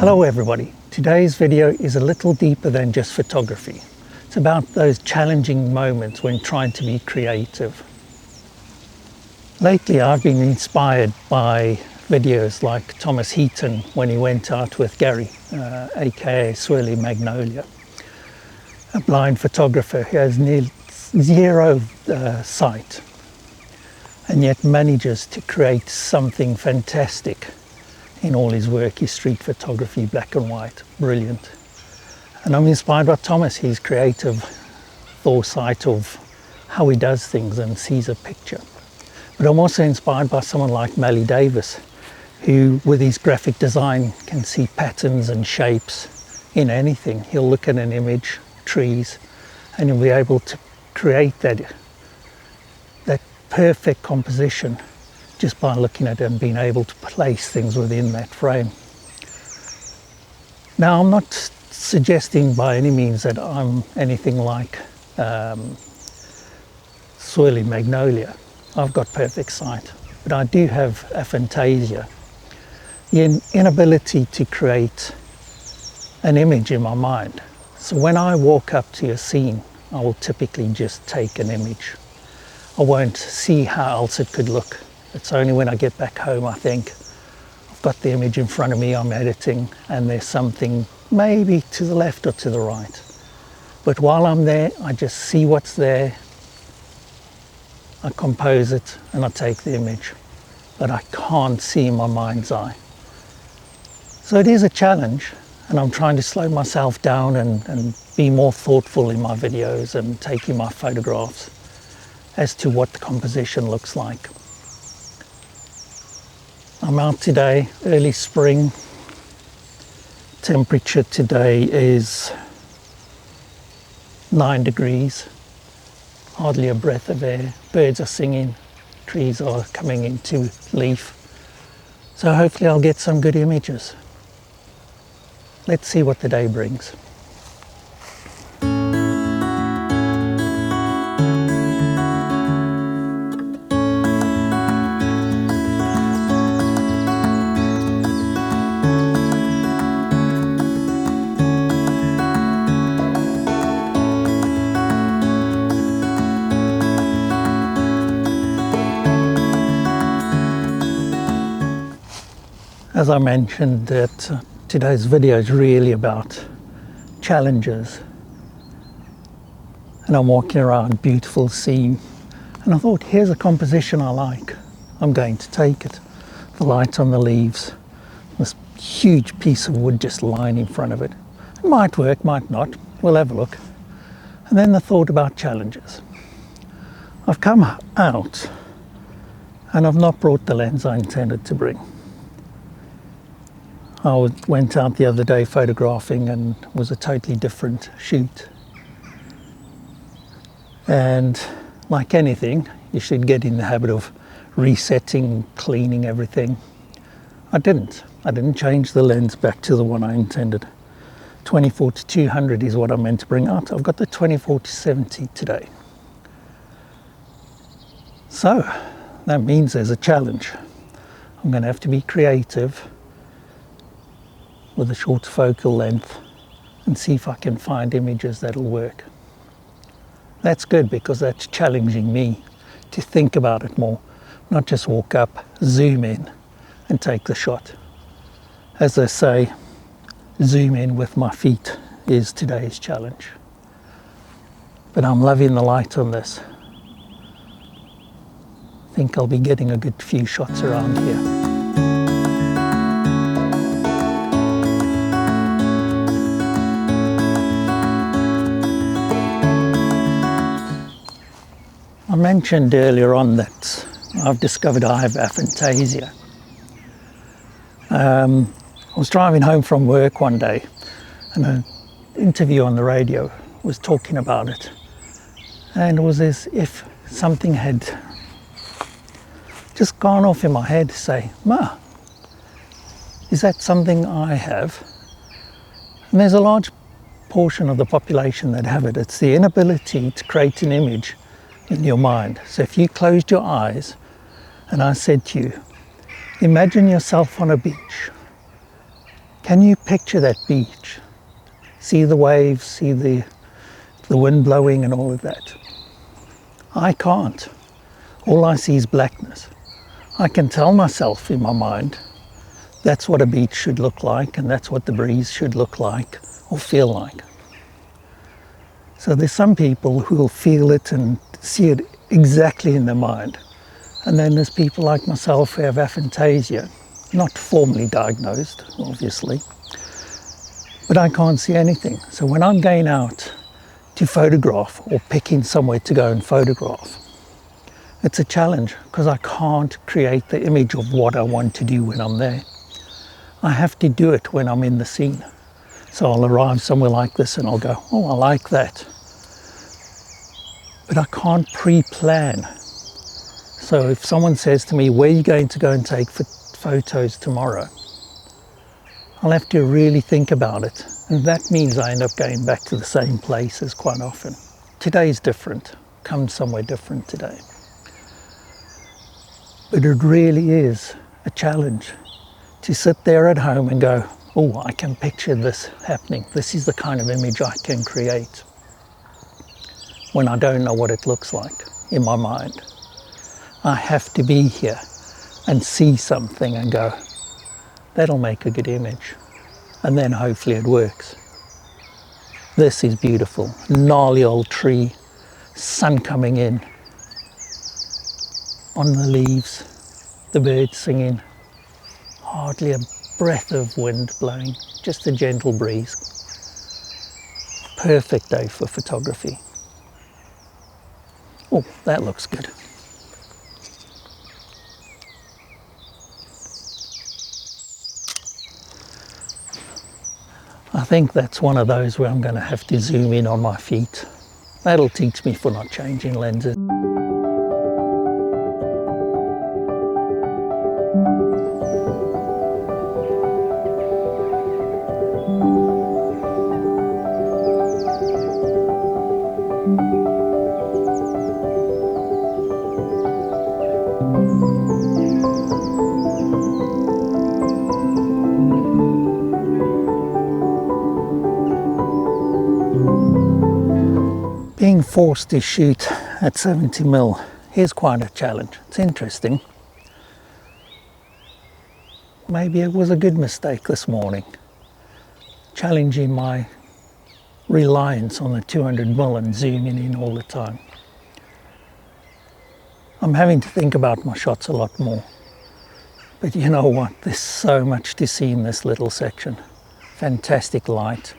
Hello everybody, today's video is a little deeper than just photography. It's about those challenging moments when trying to be creative. Lately I've been inspired by videos like Thomas Heaton when he went out with Gary, aka Swirly Magnolia, a blind photographer who has nearly zero sight and yet manages to create something fantastic in all his work. His street photography, black and white, brilliant. And I'm inspired by Thomas, his creative foresight of how he does things and sees a picture. But I'm also inspired by someone like Mally Davis, who with his graphic design can see patterns and shapes in anything. He'll look at an image, trees, and he'll be able to create that perfect composition just by looking at it and being able to place things within that frame. Now, I'm not suggesting by any means that I'm anything like Swirly Magnolia. I've got perfect sight, but I do have aphantasia, the inability to create an image in my mind. So when I walk up to a scene, I will typically just take an image. I won't see how else it could look. It's only when I get back home I think, I've got the image in front of me, I'm editing, and there's something maybe to the left or to the right. But while I'm there, I just see what's there, I compose it, and I take the image. But I can't see in my mind's eye. So it is a challenge, and I'm trying to slow myself down and be more thoughtful in my videos and taking my photographs as to what the composition looks like. I'm out today, early spring. Temperature today is 9 degrees, hardly a breath of air. Birds are singing, trees are coming into leaf. So hopefully I'll get some good images. Let's see what the day brings. As I mentioned, that today's video is really about challenges, and I'm walking around a beautiful scene, and I thought, here's a composition I like, I'm going to take it. The light on the leaves, this huge piece of wood just lying in front of it. It might work, might not, we'll have a look. And then the thought about challenges. I've come out and I've not brought the lens I intended to bring. I went out the other day photographing and it was a totally different shoot. And like anything, you should get in the habit of resetting, cleaning everything. I didn't change the lens back to the one I intended. 24-200 is what I meant to bring out. I've got the 24-70 today. So that means there's a challenge. I'm going to have to be creative with a short focal length and see if I can find images that'll work. That's good because that's challenging me to think about it more, not just walk up, zoom in and take the shot. As they say, zoom in with my feet is today's challenge. But I'm loving the light on this. I think I'll be getting a good few shots around here. I mentioned earlier on that I've discovered I have aphantasia. I was driving home from work one day and an interview on the radio was talking about it, and it was as if something had just gone off in my head to say, Ma, is that something I have? And there's a large portion of the population that have it. It's the inability to create an image in your mind. So if you closed your eyes and I said to you, imagine yourself on a beach Can you picture that beach? See the waves, see the wind blowing and all of that. I can't. All I see is blackness. I can tell myself in my mind that's what a beach should look like, and that's what the breeze should look like or feel like. So there's some people who will feel it and see it exactly in their mind. And then there's people like myself who have aphantasia, not formally diagnosed, obviously, but I can't see anything. So when I'm going out to photograph or picking somewhere to go and photograph, it's a challenge because I can't create the image of what I want to do when I'm there. I have to do it when I'm in the scene. So I'll arrive somewhere like this and I'll go, oh, I like that. But I can't pre-plan. So if someone says to me, where are you going to go and take photos tomorrow? I'll have to really think about it. And that means I end up going back to the same places quite often. Today's different. Come somewhere different today. But it really is a challenge to sit there at home and go, oh, I can picture this happening. This is the kind of image I can create when I don't know what it looks like in my mind. I have to be here and see something and go, that'll make a good image. And then hopefully it works. This is beautiful. Gnarly old tree, sun coming in on the leaves, the birds singing, hardly a breath of wind blowing, just a gentle breeze. Perfect day for photography. Oh, that looks good. I think that's one of those where I'm going to have to zoom in on my feet. That'll teach me for not changing lenses. Being forced to shoot at 70mm is quite a challenge. It's interesting. Maybe it was a good mistake this morning, challenging my reliance on the 200mm and zooming in all the time. I'm having to think about my shots a lot more. But you know what? There's so much to see in this little section. Fantastic light.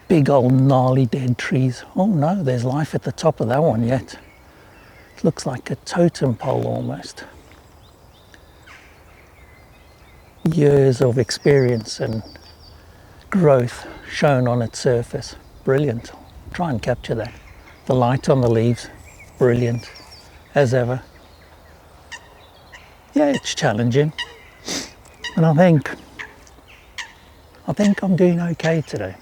Big old gnarly dead trees. Oh no, there's life at the top of that one yet. It looks like a totem pole almost. Years of experience and growth shown on its surface. Brilliant. Try and capture that. The light on the leaves, brilliant as ever. Yeah, it's challenging. And I think I'm doing okay today.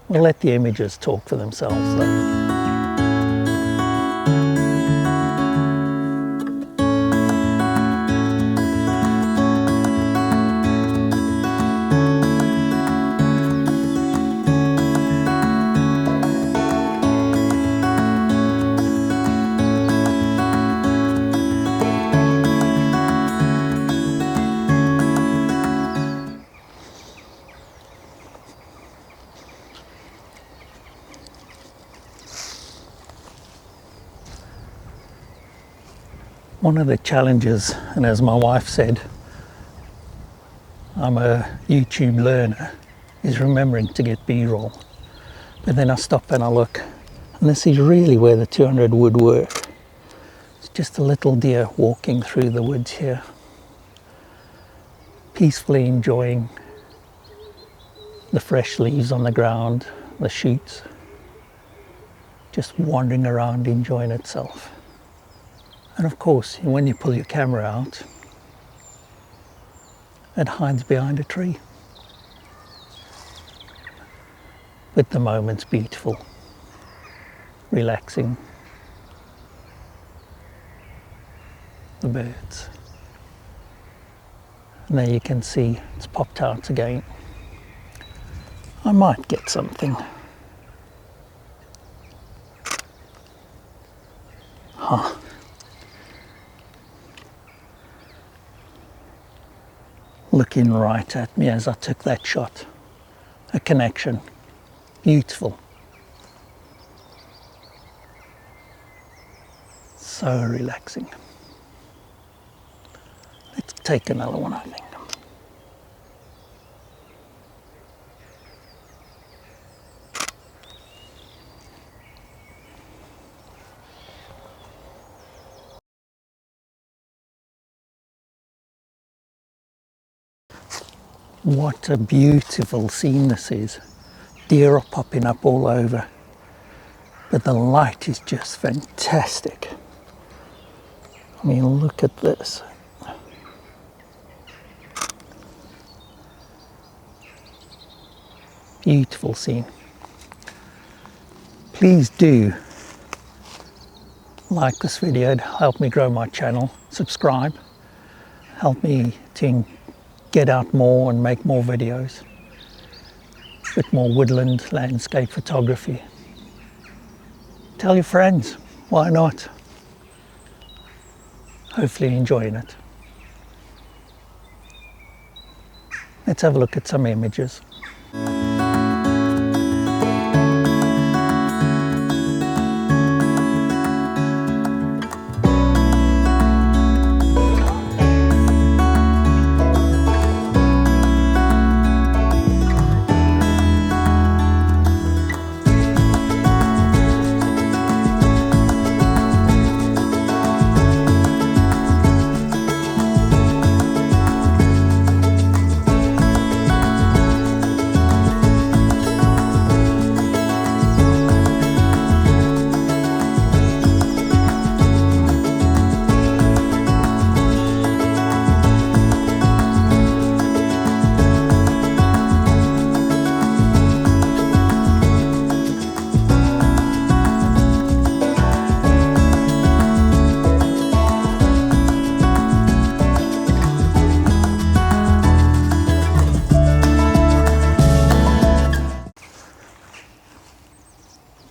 We'll let the images talk for themselves though. One of the challenges, and as my wife said, I'm a YouTube learner, is remembering to get B-roll. But then I stop and I look, and this is really where the 200 would work. It's just a little deer walking through the woods here, peacefully enjoying the fresh leaves on the ground, the shoots, just wandering around enjoying itself. And of course, when you pull your camera out, it hides behind a tree. But the moment's beautiful, relaxing. The birds. And there you can see it's popped out again. I might get something. Huh. Looking right at me as I took that shot. A connection. Beautiful. So relaxing. Let's take another one, I think. What a beautiful scene this is. Deer are popping up all over, but the light is just fantastic. I mean, look at this. Beautiful scene. Please do like this video to help me grow my channel. Subscribe. Help me to get out more and make more videos. A bit more woodland landscape photography. Tell your friends, why not? Hopefully enjoying it. Let's have a look at some images.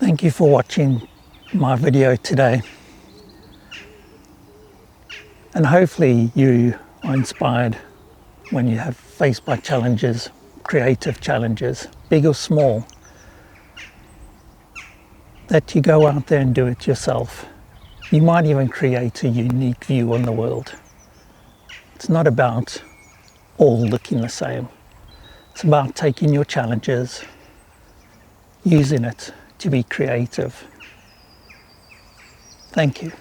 Thank you for watching my video today, and hopefully you are inspired when you have faced by challenges, creative challenges, big or small, that you go out there and do it yourself. You might even create a unique view on the world. It's not about all looking the same. It's about taking your challenges, using it to be creative. Thank you.